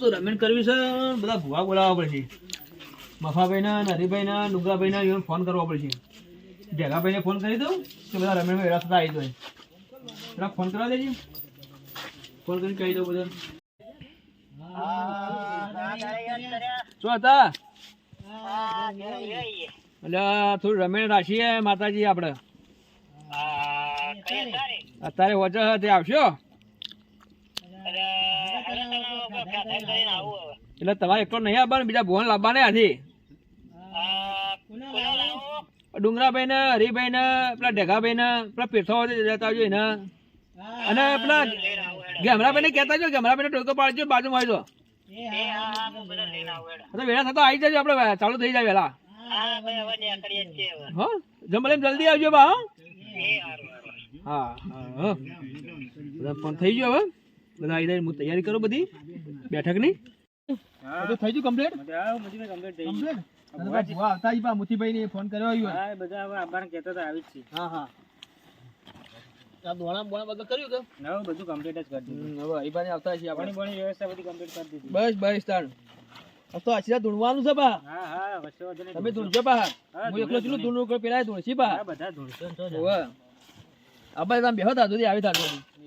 તો રમેણ કરવી છે બધા ભૂવા બોલાવવા પડશે મફાભાઈ ના હરિભાઈ ના નુગાભાઈ ના ઇવન ફોન કરવો પડશે ભેગાભાઈ ને ફોન કરી દઉં કે બધા રમેણ એડા થતા આવી જાય પેલા ફોન કરવા દેજે ફોન કરીને કહી દઉં બધા શું હતા એટલે થોડું રમેણ રાખીએ માતાજી આપડે અત્યારે વચ્ચે તે આવશો એટલે તમારે એકલો નહીં આવવાનું બીજા ભુવન લાવવાને આથી ડુંગરાભાઈ ને હરિભાઈ ને પેલા ઢેગાભાઈ ને પેલા પેઠો જતા આવજો એને અને પેલા ગેમરાભાઈ ને કહેતા જો ગેમરાભાઈ ને ટોકો પાડજો બાજુમાં આવજો વેળા થતા આવી જજો આપડે ચાલુ થઈ જાય વેલા હા જમલે જલ્દી આવજો બા હા હા બધા ફોન થઈ ગયો હવે બધા આવી જાય હું તૈયારી કરું બધી બેઠક ની બધું થઈ ગયું કમ્પ્લીટ મુથીભાઈ ને ફોન કર્યો બધા કહેતા હતા આવી જ છે હા હા દોણા બોણા બધું કર્યું કે ના બધું કમ્પ્લીટ જ કરી દીધું હવે ઈબાને આવતા છે આપણી બોણી વ્યવસ્થા બધી કમ્પ્લીટ કરી દીધી બસ બસ તાણ તો આશીર્વાદ ધૂણવાનું છે બા હા હા તમે ધૂણજો બા હું એકલો ચલું ધૂણું કોઈ પેલા ધૂણસી બા બધા ધૂણશો હવે આબા તમે બેહો તા સુધી આવી તા તમે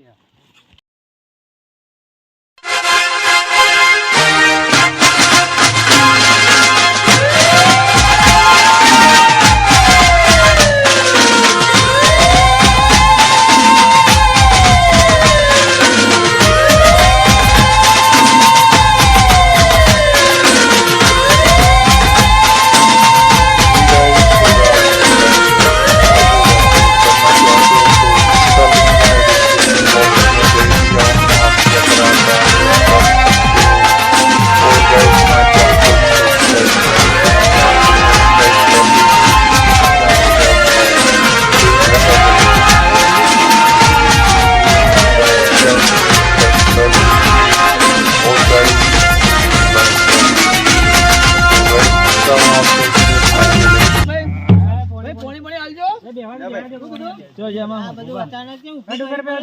બેસો પેલા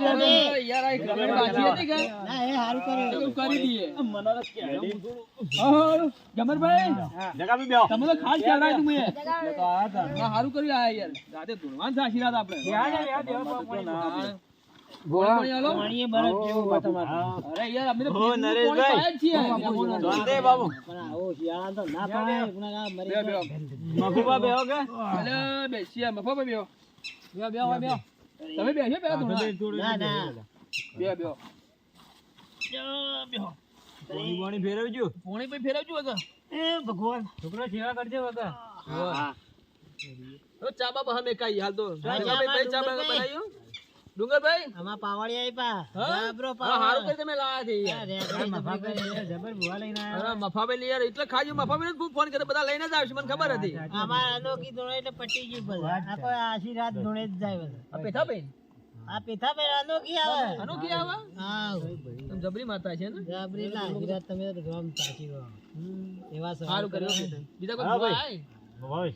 બે પાણી ફેરવજો પાણી પણ ફેરવજો વગર એ ભગવાન છોકરો સેવા કરજે વગર તો ચા બાબા હમે કાઈ હાલ તો ભાઈ ચા બાબા બનાવ્યો ડુંગરભાઈ આમાં પાવાળી આવી પા બ્રો પા હારું કરી તમે લાયા છે યાર મફાભાઈ જબર ભુવા લઈને આયા મફાભાઈ યાર એટલે ખાજો મફાભાઈ ને ફોન કરે બધા લઈને જ આવશે મને ખબર હતી અમાર અનોખી ધોણે એટલે પટી ગઈ બધા આ કોઈ આશીર્વાદ ધોણે જ જાય આ પેથાભાઈ અનોખી આવે હા તમે જબરી માતા છે ને જબરી ના આશીર્વાદ તમે તો ગમ સાચી ગો એવા સારું કર્યો બીજા કોઈ ભાઈ ભાઈ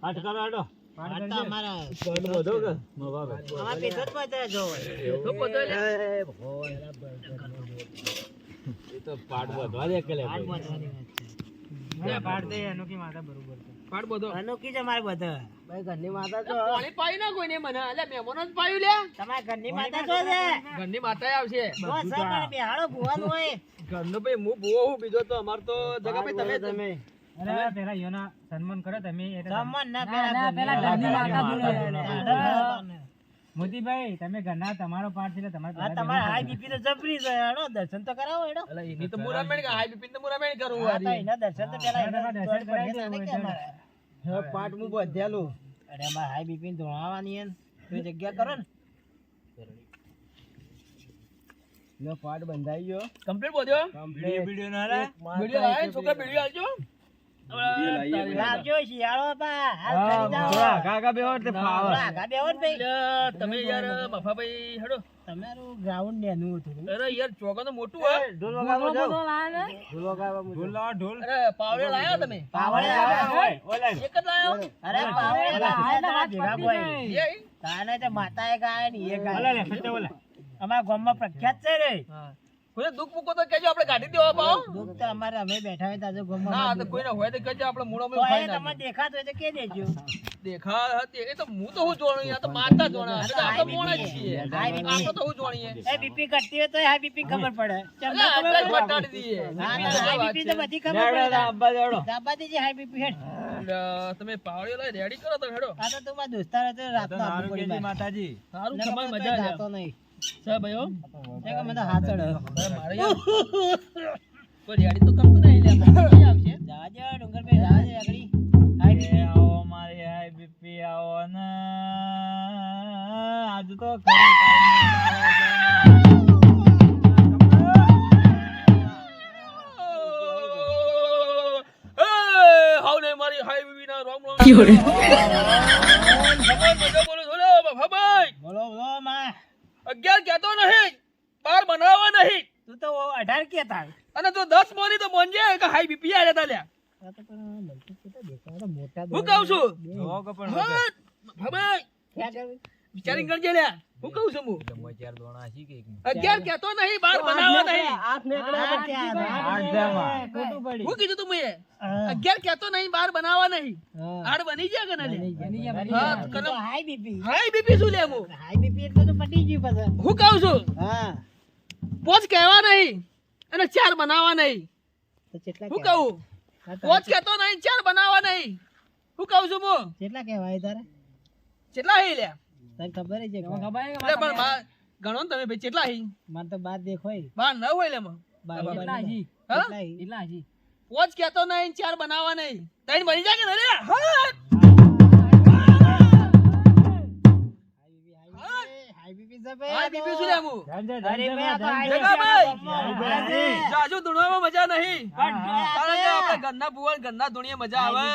આઠ કરો આડો પાડતા અમારા કોડ બધો કે મવાભાઈ આ પેથો જ પાતા જો તો પતો લે એ તો પાડ બધવા દે કે લે પાડ દે અનોખી માતા બરોબર પાડ બધો અનોખી જ અમારે બધા ભાઈ ઘરની માતા તો પાણી પાઈ ના કોઈને મને એટલે મહેમાનો જ પાયું લે તમાર ઘરની માતા તો છે ઘરની માતા આવશે બસ પણ બેહાડો ભુવાનું હોય ઘરનો ભાઈ હું ભુવો હું બીજો તો અમાર તો જગા ભાઈ તમે અરે પેલા યોના સન્માન કરો તમે સન્માન ના પેલા ઘરની માતા મોતીભાઈ તમે ઘરના તમારો પાઠ છે તમારે તમારે હાઈ બીપી તો જબરી છે હેડો દર્શન તો કરાવો હેડો એટલે એની તો મુરામેણ કે હાઈ બીપી તો મુરામેણ કરું વારી એના દર્શન તો પેલા દર્શન કરે કે અમારે હા પાઠ હું બધેલું અરે અમાર હાઈ બીપી ધોળાવાની તો જગ્યા કરો ને લો પાઠ બંધાઈ ગયો કમ્પ્લીટ બોલ્યો કમ્પ્લીટ વિડિયો ના રે વિડિયો લાય છોકરા વિડિયો આલજો લાવજો શિયાળો પા હાલ કરી જાવ કાકા બેવર તે ફાવર કાકા બેવર ભાઈ તમે યાર મફાભાઈ હેડો તમારું ગ્રાઉન્ડ નેનું હતું અરે યાર ચોકા તો મોટું હોય ઢોલ વગાડો જાવ ઢોલ વગાડવા ઢોલ લાવો ઢોલ અરે પાવડે લાયા તમે પાવડે લાયા ઓલા એક જ લાયો અરે પાવડે લાયા ભેગા ભાઈ તાને તો માતાએ ગાય ની એ ગાય ઓલા લે સચ્ચે ઓલા અમારા ગામમાં પ્રખ્યાત છે રે હા કોઈ દુઃખ મૂકો તો કહેજો આપણે કાઢી દેવા પાઓ દુઃખ તો અમારે અમે બેઠા હોય તાજો ગમો ના તો કોઈને હોય તો કહેજો આપણે મૂળો તો એ તમને દેખાતો હોય તો કે દેજો દેખા હતી એ તો હું તો હું જોણું આ તો માતા જોણા આપણે મોણા જ છીએ આપણે તો હું જોણીએ એ બીપી ઘટતી હોય તો હાઈ બીપી ખબર પડે આપણે ઘટાડી દઈએ હાઈ બીપી તો બધી ખબર પડે આબા જોડો દાબા દેજે હાઈ બીપી હેડ તમે પાવડીઓ લઈ રેડી કરો તો હેડો આ તો તું દોસ્તાર હતો રાતનો આપી પડી માતાજી સારું સમય મજા આવે તો નહીં છે ભાઈઓ એક મને હાથ ચડે મારે કોઈ રેડી તો કરતો નહીં લે મજા આવશે જાજે ડુંગર પે જાજે આગળી હાઈ બીપી આવો મારી હાઈ બીપી આવો ને આજ તો ખરી હાઉ ને મારી હાઈ બીબી ના રોમ રોમ ક્યો રે મજા બોલો બોલો બાબા ભાઈ બોલો બોલો માં 11 કહેતો નહીં 12 બનાવવા નહીં તું તો 18 કેતા અને તો 10 મોની તો મોંજે કે હાઈ બીપી આ જતા લ્યા આ તો પણ મલકી કેતા દેખાડા મોટા હું કહું છું જોવો કે પણ ભાઈ ક્યાં કરવી વિચારી કરજે લ્યા હું કહું છું હું એટલે ચાર દોણા છે કે 11 કહેતો નહીં 12 બનાવવા નહીં ખોટું પડી હું કીધું તું મેં 11 કહેતો નહીં 12 બનાવવા નહીં 8 બની જાય કે ના લે હા તો હાઈ બીપી હાઈ બીપી શું લે હું હાઈ બીપી એટલે તો પટી ગયું પછી હું કહું છું હા પોચ કહેવા નહીં અને 4 બનાવવા નહીં તો કેટલા હું કહું પોચ કહેતો નહીં 4 બનાવવા નહીં હું કહું છું હું કેટલા કહેવાય તારે કેટલા હી લ્યા તને ખબર છે કે એટલે પણ ગણો ને તમે ભાઈ કેટલા હી મને તો બાદ દેખોય બાર ન હોય લે માં કેટલા હી હા કેટલા હી પોચ કહેતો નહીં 4 બનાવવા નહીં તઈને બની જાય કે ના લે હા હાઈ બીપી સબે હાઈ બીપી શું લે હું અરે મે આ તો હાઈ જગા ભાઈ જાજુ ધૂણવામાં મજા નહીં કારણ કે આપણે ઘરના ભુવન ઘરના ધૂણીએ મજા આવે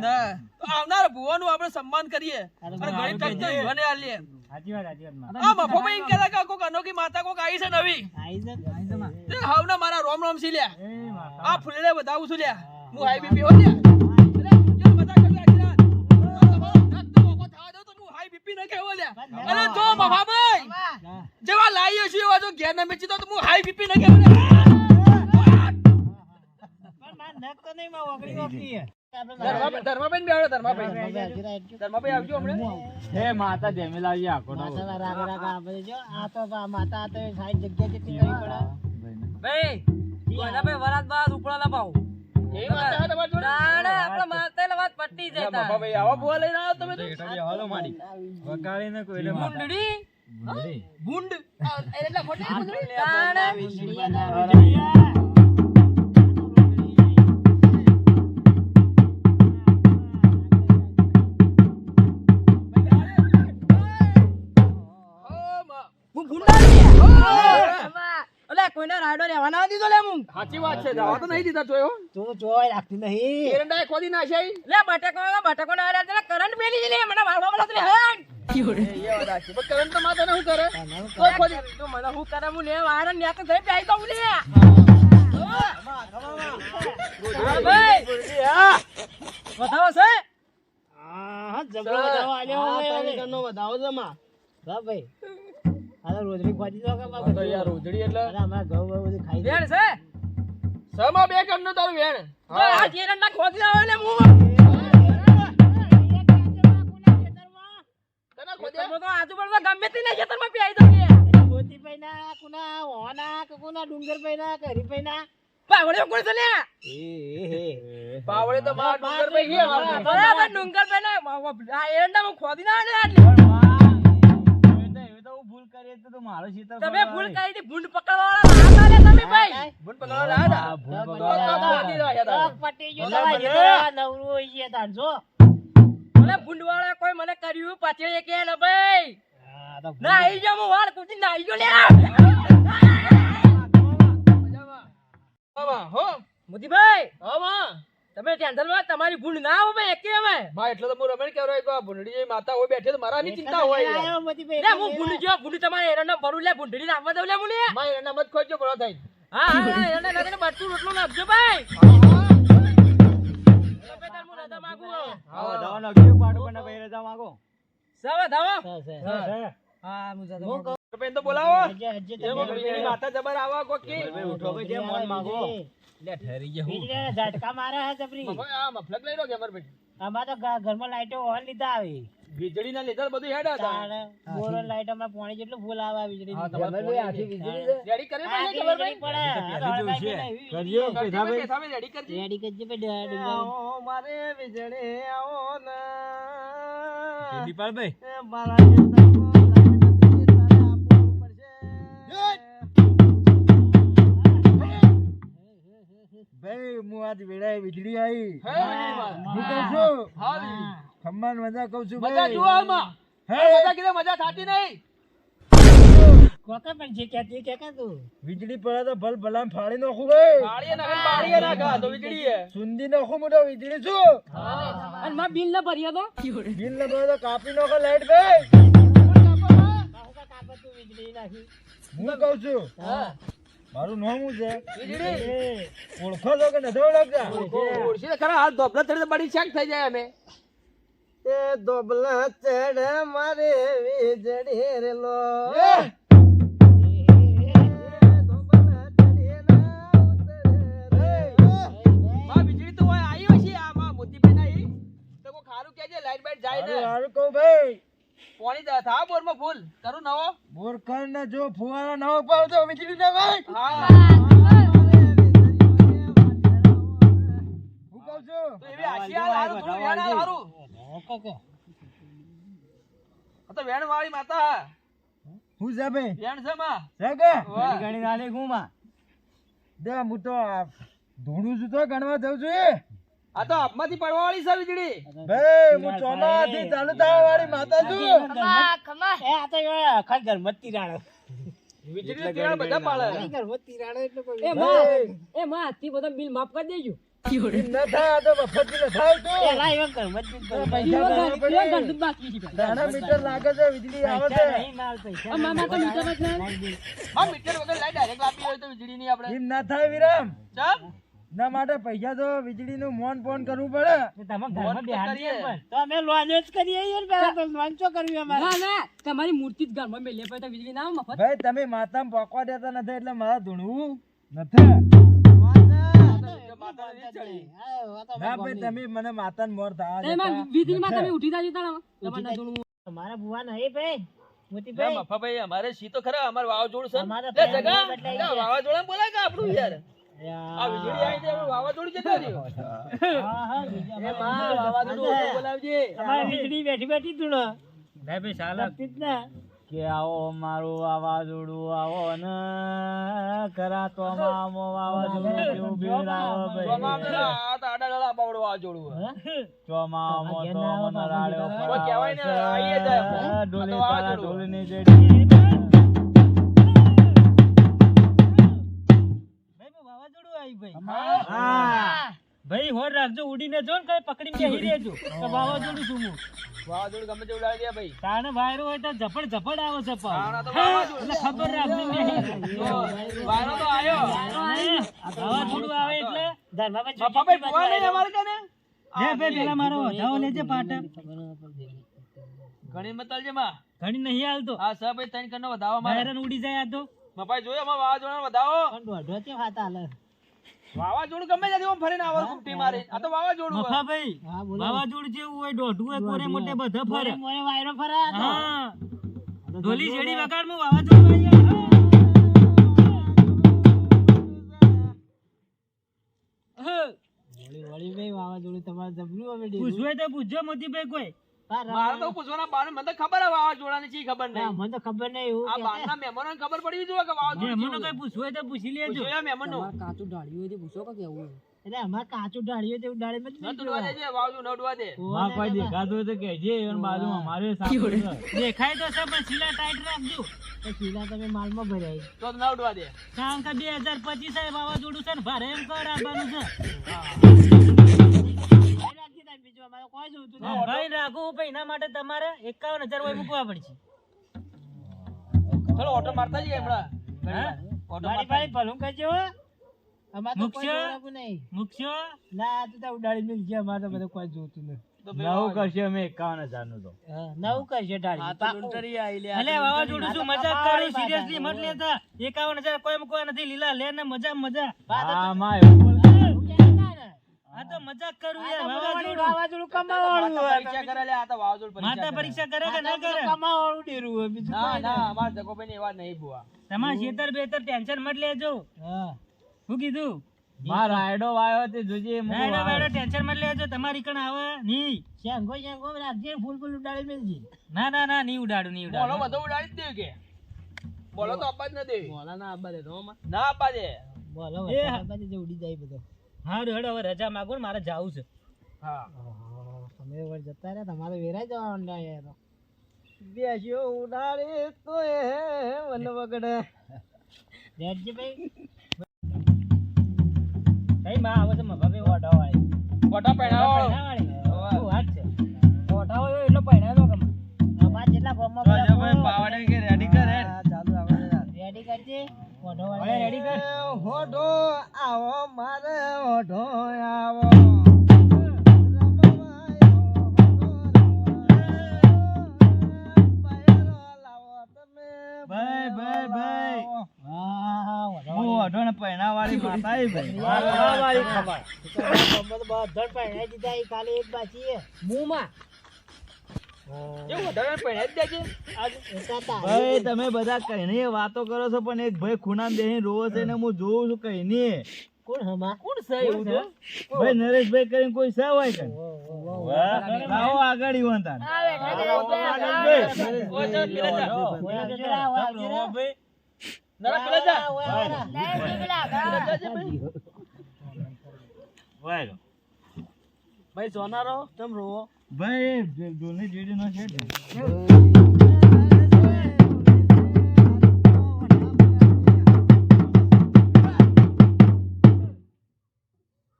ના તો આવનાર ભુવનનું આપણે સન્માન કરીએ અને ઘણી તક તો યુવાને આલીએ સાચી વાત માં આ મફો ભાઈ એમ કહેતા કે કોક અનોખી માતા કોક આવી છે નવી આઈ છે તે હાવના મારા રોમ રોમ સી લ્યા આ ફૂલડે બતાવું છું લ્યા હું હાઈ બીપી હો લ્યા અરે જો મજા કરી આખી તમારો નક તો ઓકો થવા દો તો હું હાઈ બીપી ન કહેવો લ્યા અરે જો મફા ભાઈ જેવા લાઈયો છું એવા જો ઘેર ન મેચી તો હું હાઈ બીપી ન કહેવો લ્યા પણ માર નક તો નહીં માં ઓગળી ઓગળી ધર્માબેન બેહો ધર્માભાઈ આવજો હમણે હે માતા જેમેલ આવી આખો માતા રાગ રાગ આ બધે જો આ તો માતા તો સાઈડ જગ્યા જેટલી કરવી પડે ભાઈ કોઈના ભાઈ વરાત બાદ ઉપડા ના પાવ એ માતા હે તમાર જોડે તાણે આપણે માતાને વાત પટ્ટી જતા મફાભાઈ આવો બુઆ લઈને આવો તમે તો હાલો માડી વગાડીને કોઈને મુંડડી ભૂંડ એટલે ખોટી મુંડળી તાણે અલે કોઈના રાયડો લેવા ના દીધો લે મું સાચી વાત છે જવા તો નહીં દીધા જોયો તું જોય રાખતી નહીં એરંડાએ ખોદી નાખ્યા લે બટકો ના આરે કરંટ મેલી લે મને મારવા બોલા તું હેડ એ વાત સાચી પણ કરંટ તો માતા ને શું કરે તો ખોદી તું મને હું કરે હું લે વાયર ને તો જઈ પાઈ તો લે ભાઈ બતાવો છે હા જબરો બતાવો આલ્યો વધાવો જમા હા ભાઈ આ રોજડી ખોજી દો કે બાબા તો યાર રોજડી એટલે અરે અમાર ઘઉં બધું ખાઈ દે વેણ છે સમા બે કણ નો તારું વેણ આ જેરન ના ખોદી આવે લે મું તને ખોદ્યા તો આજુબાજુ ગમે તે ને ખેતરમાં પીઈ દો લે મોતી પૈના કુના હોના કે કુના ડુંગર પૈના કે હરી પૈના પાવડે કોણ છે લે પાવડે તો માર ડુંગર પે ગયા બરાબર ડુંગર પે ના આ એરંડા માં ખોદી ના આલે આટલી ભૂલ કરીએ તો મારો શીતળ તમે ભૂલ કરી હતી ભૂંડ પકડવા વાળા હતા લે તમે ભાઈ ભૂંડ પકડવા લાયા હતા પટી જો તમારે નવરું હોય છે તાર જો મને ભૂંડ વાળા કોઈ મને કર્યું પાછળ કે ને ભાઈ ના આઈ જા હું વાળ કુટી ના આઈ જો લે મામા હો મોતીભાઈ હા માં તમે ટેન્શન માં તમારી ભૂંડ ના આવે ભાઈ એકે અમે માં એટલે તો હું રમેણ કહેવાય કે ભૂંડડી જે માતા હોય બેઠી તો મારાની ચિંતા હોય આયો મોતી લે હું ભૂંડ જો ભૂંડ તમારે એરંડા ભરું લે ભૂંડડી નાખવા દઉં લે મુને માં એના મત ખોજો પડો થાય હા હા એરંડા નાખીને બટકું રોટલો નાખજો ભાઈ હા દાવા નાખ્યો પાડો પણ ભાઈ રજા માંગો સવા ધાવો છે હા મુજા પેન તો બોલાવો હજે હજે એ કોક વીજળી માથા જબર આવા કોક કી ઉઠો ભાઈ જે મન માંગો લે ઠરી ગયા હું વીજળીના ઝટકા મારે હે જબરી મફા આ મફલક લઈ લો કે અમાર બેટી અમાર તો ઘરમાં લાઈટો ઓન લીધા આવે વીજળીના લીધે બધું હેડ હતા તાણે બોરો લાઈટ અમાર પાણી જેટલું ફૂલ આવે આ વીજળી હા તમારે આથી વીજળી છે રેડી કરી ભાઈ ખબર ભાઈ કરજો પેધા ભાઈ પેથા રેડી કરજે રેડી કરજે બે ડુંગર આવો મારે વીજળી આવો ના દીપાલ ભાઈ મારા ભાઈ હું આજ વેળાએ વીજળી આવી હે હું કહું છું હા ખમ્માન મજા કહું છું મજા ભાઈ જુઓ આમાં હે મજા કીધે મજા થાતી નહીં કોકા પણ જે કહેતી કે તું વીજળી પડે તો ભલ ભલામ ફાડી નાખું ભાઈ પાડીએ નાખે પાડીએ નાખા તો વીજળી હે સુંદી નાખું મોટો વીજળી છું અને માં બિલ ના ભર્યો તો બિલ ને બધો કાપી નાખો લાઈટ ભાઈ કાકા કાપા તું વીજળી નાખી હું કહું છું હા મારું નામ શું છે વીજળી ઓળખો છો કે નથી ઓળખતા ઓળખી તો ખરા હાલ ધોપલા ચડે તો બડી શેક થઈ જાય અમે એ ધોપલા ચડે મારે વીજળી રેલો માં વીજળી તો હોય આવી હશે આમાં મોતી બનાવી તો કોઈ ખારું કેજે લાઈટ બાઈટ જાય ને સારું કહું ભાઈ પાણી થા બોરમાં ફૂલ કરું નવો બોરખંડ ને જો ફુવારા ન પાવ તો વીજળી ના ભાઈ હા હું કહું છું તો એવી આશી હાલ હારું થોડું વેણ હાલ હારું કાકા આ તો વેણ વાળી માતા હું છે ભાઈ વેણ છે માં છે કે વાહ. ગણી નાલે ગુમા દે હું તો ધૂણું છું તો ગણવા જઉં છું એ આ તો આપમાંથી પડવા વાળી છે વીજળી ભાઈ હું ચોમાથી ચાલુ થવા વાળી માતા છું એ આ તો આખા ઘરમાં જ તિરાડો વીજળી તિરાડ બધા પાડે ઘરમાં જ તિરાડો એટલે કોઈ એ માં આજથી બધો બિલ માફ કરી દેજો ન થાય તો મફતી ન થાય તો પેલા એવા ઘરમાં જ બિલ ભરવા. પૈસા ભરવા પડે. ઘરનું બાકી છે ભાઈ. દાણા મીટર લાગે છે વીજળી આવે છે પૈસા નહીં માલ પૈસા મામા તો મીટર જ નહીં. હા મીટર વગર લાઈટ ડાયરેક્ટ આપી હોય તો વીજળી નહીં આપણે એમ ના થાય વિરામ ચમ ના માટે પૈસા તો વીજળી નું મોન ફોન કરવું પડે તમે ફોન ઘરમાં તો બેહાડીએ કરીએ. પણ. તો અમે લોન જ કરીએ યાર પેલા તો લોન ચો કરવી અમારે ના ના તમારી મૂર્તિ જ ઘરમાં મેલે પછી તો વીજળી ના આવે મફત. ભાઈ તમે માતામાં પોકવા દેતા નથી એટલે મારા ધૂણવું નથી માતાને નહીં ચડી. ના ભાઈ તમે મને માતાને મોર થવા તો એમાં દેતા વીજળીમાં તમે નથી. ઉઠી જાજો તાણા. તમારે ના જોડવું. મારા ભુવા નહીં ભાઈ ના, મોતીભાઈ મફાભાઈ અમારે સી તો ખરા અમારે વાવાઝોડું છે અમારે લે પ્રેમ જગા બદલાઈ લે, ગયા. વાવાઝોડામાં બોલાય કે આપણું યાર આ વીજળી આવી જાય વાવાઝોડું જતો રહ્યો હા હા એ માં વાવાઝોડું ઓછું બોલાવજે અમારે વીજળી બેઠી બેઠી ધૂણો ના ભાઈ ચાલે લગતી જ ના કે આવો મારું વાવાઝોડું આવો ને કરા તો મામો વાવાઝોડું કેવું બીડ આવે ભાઈ ચોમાસું આ તો આડાડાળા બાવડું વાવાઝોડું હોય. ચોમામો આ તો ઘેરના આવો મને રાડ્યો બાજુ કોઈ કહેવાય ને, આઈએ જાય. પડે. આ તો ડોલી વાવાઝોડું. તારા ઢોલીની જેડી. વાવાઝોડું આવી ભાઈ હા ભાઈ હોર રાખજો ઉડીને જો ને કઈ પકડી બેહી રહેજો તો વાવાઝોડું શું હું વાવાઝોડું ગમે તે ઉડાડી દે ભાઈ તાણે વાયરો હોય તો ઝપડ ઝપડ આવે છે પણ તાણા તો વાવાઝોડું. એટલે ખબર રાખજો બેહી જો, વાયરો તો આયો વાવાઝોડું આવે એટલે મફાભાઈ ભુવા નહીં અમારે કને લે ભાઈ પેલા મારો વધાવો લેજે પાટા ઘણી મતલ છે માં ઘણી નહીં હાલતો હા સર ભાઈ તૈન કરનો વધાવો મારે વાયરન ઉડી જાય આ તો મફાઈ જોયો અમાર વાવાઝોડાનો વધાવો પણ દોઢો છે હાથ હાલે વાવાઝોડું ગમે ત્યાંથી ઓમ ફરીને આવે કુપટી મારે આ તો વાવાઝોડું હોય. મફાભાઈ વાવાઝોડું જેવું હોય દોઢું હોય કોરે મોટે બધા ફરે મોરે વાયરો ફરે હા ઢોલી જેડી વગાડમાં વાવાઝોડું આવી જાય. વળી ભાઈ વાવાઝોડું તમારે જબરું હવે પૂછવું તો પૂછજો મોતીભાઈ કોઈ મારે તો પૂછવાના બાને મને તો ખબર હે વાવાઝોડાની ચી ખબર નહીં મને તો ખબર નહીં એવું આ બારના મહેમાનોને ખબર પડી જોઈએ કે વાવાઝોડું મને કઈ પૂછવું હોય તો પૂછી લેજો પૂછ્યો મહેમાનનો કાચું ઢાળ્યું હોય તે પૂછો કે કેવું હોય. એટલે અમારે કાચું ઢાળ્યું તેવું ઢાળે ન તૂટવા દેજે વાવાઝોડું ન ઉડવા દે માં કોઈ દેખાતું હોય તો કહેજે એન બાજુમાં મારે સાંભળે દેખાય તો છે પણ શીલા ટાઈટ રાખજો તો શીલા તમે માલમાં ભરાય તો ના ઉડવા દે કારણ કે 2025 છે વાવાઝોડું છે ને ભારે એમ કર આવવાનું છે ભાઈ રાખું ભાઈ એના માટે તમારે 51,000 રૂપિયા મૂકવા પડશે ચલો ઓટો મારતા જઈએ હમણાં ઓટો મારતા ભલું કરજો અમાર તો કોઈ જોડાવું નહીં મૂકશો ના તું તો ઉડાડી મિલજે અમારે તો બધું કોઈ જોતું નથી નવું કરશે અમે 51,000 નું તો નવું કરશે ડાળી આ તો લૂંટરી આઈ લે અલે વાવાઝોડું શું મજાક કરું સિરિયસલી મત લેતા 51,000 કોઈ નથી લીલા લે ને મજા હા માં એવું બોલ આ તો મજાક કરું યાર વાવાઝોડું કમાવાળું પરીક્ષા કરે લે આ તો વાવાઝોડ માતા પરીક્ષા કરે કે ના કરે કમાવાળું ડેરું હોય બીજું ના અમાર જગોભાઈ ને એવા નહીં બુઆ તમાર ખેતર બેતર ટેન્શન મત લેજો હું કીધું માં રાયડો વાયો તે જોજે રાયડો ટેન્શન મત લેજો તમારી કણ આવે ની શેંગો રાખજે ફૂલ ઉડાડી મેલજી ના નહીં ઉડાડું બોલો બધો ઉડાડી જ દે કે બોલો તો આપવા જ ન દે બોલા ના આપવા દે તો ના આપવા દે બોલો આપવા દે ઉડી જાય બધો હા હેડો હવે રજા માંગો ને મારે જાવું છે હા તમે વર જતા રહ્યા તમારે વેરાઈ જવાનું ના યાર બેસ્યો ઉડાડી તો એ વન વગડે દેડજી ભાઈ માં આવે છે મભાવે ઓઢા વાળી ફોટા પહેરાવો શું વાત છે ઓઢા હોય એટલો પહેરાવો કમ અમાર જેટલા ગોમમાં ભાઈ પાવડે કે રેડી કર હે ચાલુ આવે રેડી કરજે ઓઢો વાળી રેડી કર હોઢો આવો મારે હોઢો આવો ભાઈ હું ઓઢો ને પૈણા વાળી માતા ભાઈ વાળી ખબર બધા પહેરાઈ દીધા ઈ કાલે એક બાકી મુમાં ભાઈ તમે બધા કઈ વાતો કરો છો પણ એક ભાઈ ખૂણા બેહી રોવો છે ને હું જોઉં છું કઈ ની કોણ હમા કોણ સહી એવું છે ભાઈ નરેશભાઈ કરીને કોઈ સા હોય કે આવો આગળ ઈવંતા ભાઈ સોનારો તમ રોવો ભાઈ દોને જેડી નો છે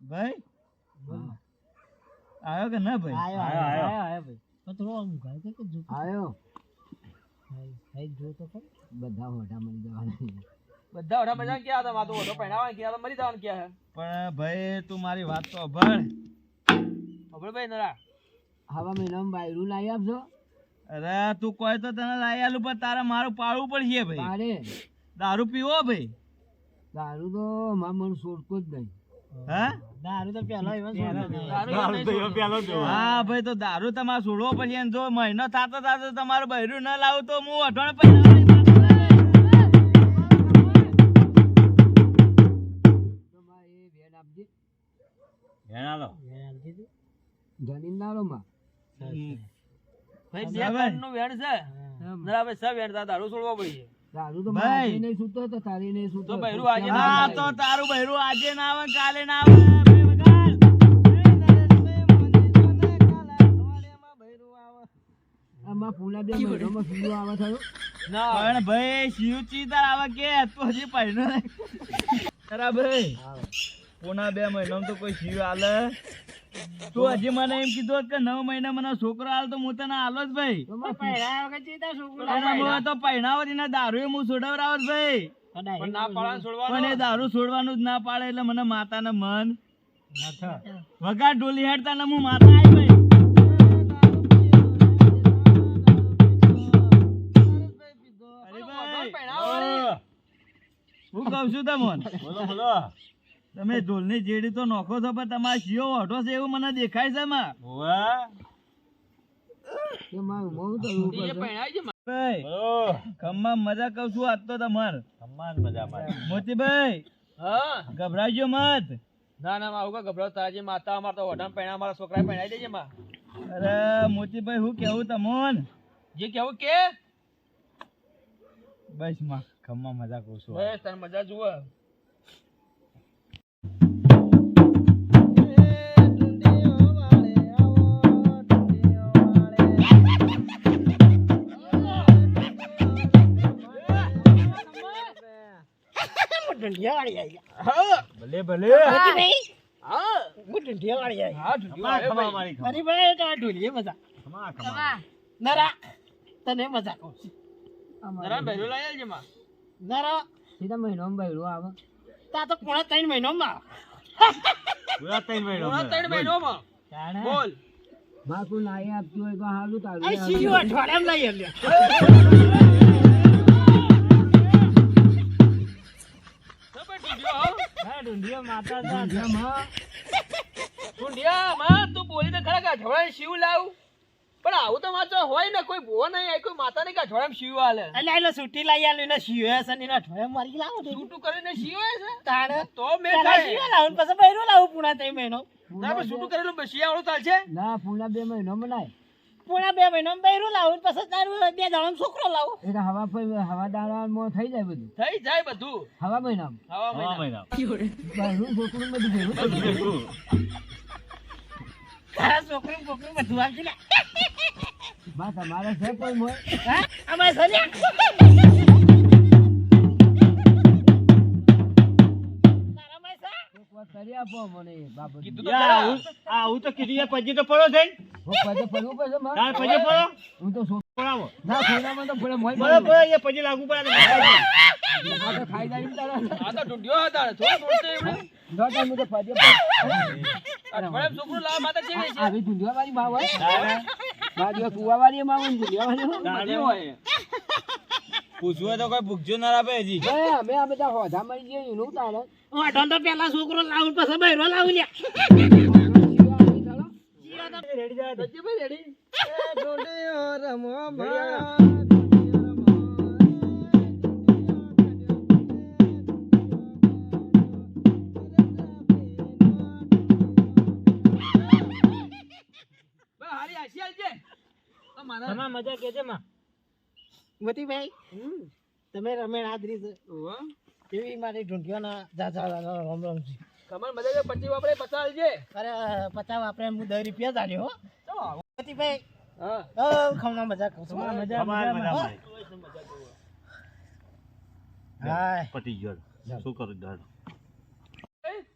ભાઈ આયો કે ના ભાઈ આયો ભાઈ તો આમ ગાય કે જો આયો ભાઈ જો તો ખરી બધા ઓઢા મરી ગયા હતા તો ઓઢો પહેરાવા ગયા તો મરી જવાનું ક્યાં પણ ભાઈ તું મારી વાત તો અભળ ભાઈ નરા હવા મહિનામાં બાયરું લાવી આપજો અરે તું કોઈ તો તને લાવી આલું પણ તારે મારું પાડવું પડશે ભાઈ દારૂ પીવો ભાઈ દારૂ તો મારા મન છોડતો જ નહીં હા દારૂ તો પેલો હા ભાઈ તો દારૂ તમારે છોડવો પડશે અને જો મહિનો થતો તમારું બૈરું ન લાવું તો હું અઠવાડિયે પૈસા દારૂ છોડવો પડશે દારૂ તો ભાઈ નહીં છૂટતો તો તારી નહીં છૂટતો બૈરું આજે હા તો તારું બૈરું આજે ના આવે કાલે ના આવે પણ ભાઈ શિવચી તાર આવે કે તો હજી પહેલો ભાઈ પૂના 2 મહિનામાં તો કોઈ શિવ આલે તું હજી મને એમ કીધું કે 9 મહિના મને છોકરો આલ તો હું તને આલો જ ભાઈ તો પહેણાવો એના દારૂ હું છોડાવરાવ ભાઈ પણ એ દારૂ છોડવાનું જ ના પાડે એટલે મને માતાને મન વગા ડોલી હેડતા ને હું માતા આવી ભાઈ હું કઉ છું તમને બોલો તમે ઢોલની જેડી તો નોખો છો પણ તમારે શિયો ઓઢો છે એવું મને દેખાય છે મજા કઉ છું આજ તો તમારે મોતીભાઈ ગભરાજો મત ના આવું ગભરાવ તારાજી માતા અમાર તો ઓઢા પૈણા અમારા છોકરા પૈણાઈ દેજે માં અરે મોતીભાઈ હું કેવું તમોન જે કેવું કે બસ માં ખમ્મા મજા કઉ છું બસ તાર મજા જુઓ ભલે બોલ માકુ નાઈ આપતું હોય તો હાલું તારું આ શિયો અઠવાડિયામાં લઈ આવ્યો. હા, ઢૂંઢિયો માતા હતા. ઢૂંઢિયા માં તું બોલી તો ખરા કે અઠવાડિયે શિવ લાવ પણ આવું તો માત્ર હોય ને કોઈ ભૂવો નહીં કોઈ માતા નહીં કે અઠવાડિયામાં શિવ હાલે અલ્યા એટલે છૂટી લઈ આલ્યું ને શિયો હશે ને એના અઠવાડિયામાં મારી લાવો તો. છૂટું કરીને શિવ હોય છે તાણે તો મેં પહેલા શિયો લાવું પછી બૈરું લાવું પૂણા 3 મહિનો. ના પણ છૂટું કરેલું શિયાળું ચાલશે ના પૂના 2 મહિનો મનાય પૂણા 2 મહિનામાં બૈરું લાવું પછી તારું 2 દાડામાં છોકરો લાવું. એટલે હવા દાડામાં થઈ જાય બધું થઈ જાય બધું હવા મહિનામાં હવા મહિના બહેરું છોકરું બધું ભેગું તારા છોકરું બોકરું બધું આવશે ને. બા તમારે છે કોઈ મોય હા અમારે સરિયા કરી આપો મને બાબત કીધું આવું તો કીધું પછી તો પડો થઈ. હું પગે પડવું પડશે મારે? તાર પછી પડો હું તો છોકરાવો ના છોકરામાં તો પડે મોય બરોબર એ પછી લાગુ પડે. આ તો ખાઈ જાય ને તારા આ તો ઢૂંઢ્યો હતા થોડું થોડું એમને દોઢ હું તો પગે અઠવાડિયામાં છોકરું લાવ માતા કેવી છે આવી ઢૂંઢવા વાળી માં હોય બાજુ કુવા વાળી માં હોય ઢૂંઢવા બધી હોય પૂછવું તો કોઈ ભૂખજો ના આપે હજી અમે આ બધા હોધા મળી જઈએ એનું તારે ઓઢો તો પેલા છોકરો લાવું પછી બૈરો લાવું લ્યા. રેડી જાય ભાઈ રેડી હારી આશી આલજે તો મારા તમાર મજા કેજે માં મતીભાઈ તમે રમેણ આદરી છે એવી મારી ઢૂંઢિયોના જાજા રામ રામ છે. કમર મજા કે 25 વાપરે 50 આલજે અરે 50 વાપરે હું 10 રૂપિયા જાણ્યો હો. મતીભાઈ હા ખમણા મજા કરું છું. મજા હાય પટી ગયો શું કરું દાડો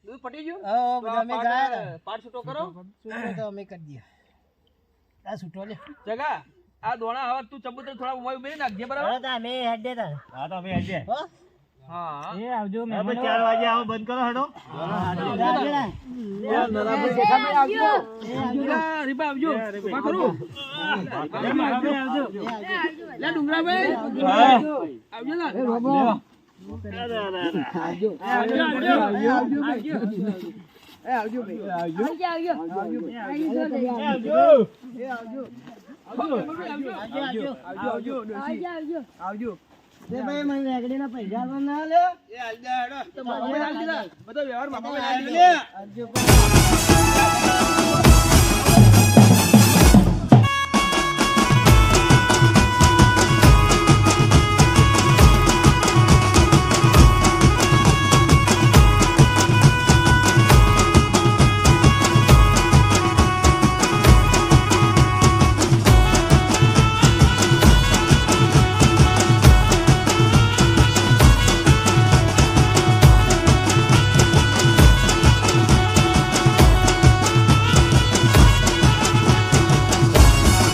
દૂધ પટી ગયું બધા અમે જાય પાટ છૂટો કરો છૂટો તો અમે કરી દઈએ. આ છૂટો લે જગા આ દોણા હવે તું ચબૂતર થોડા ઉમાઈ ઉમેરી નાખજે બરાબર હવે તો અમે હેડ દેતા હા તો અમે આજે હો હા એ આવજો હવે મહેમાનો. 4 વાગે આવો બંધ કરો હડો રીબા આવજો ઉભા કરું આવજો લે ડુંગરાભાઈ આવજો ને આવજો ભાઈ મને રેગડી ના પૈસા ના લે બધા વ્યવહાર બાપા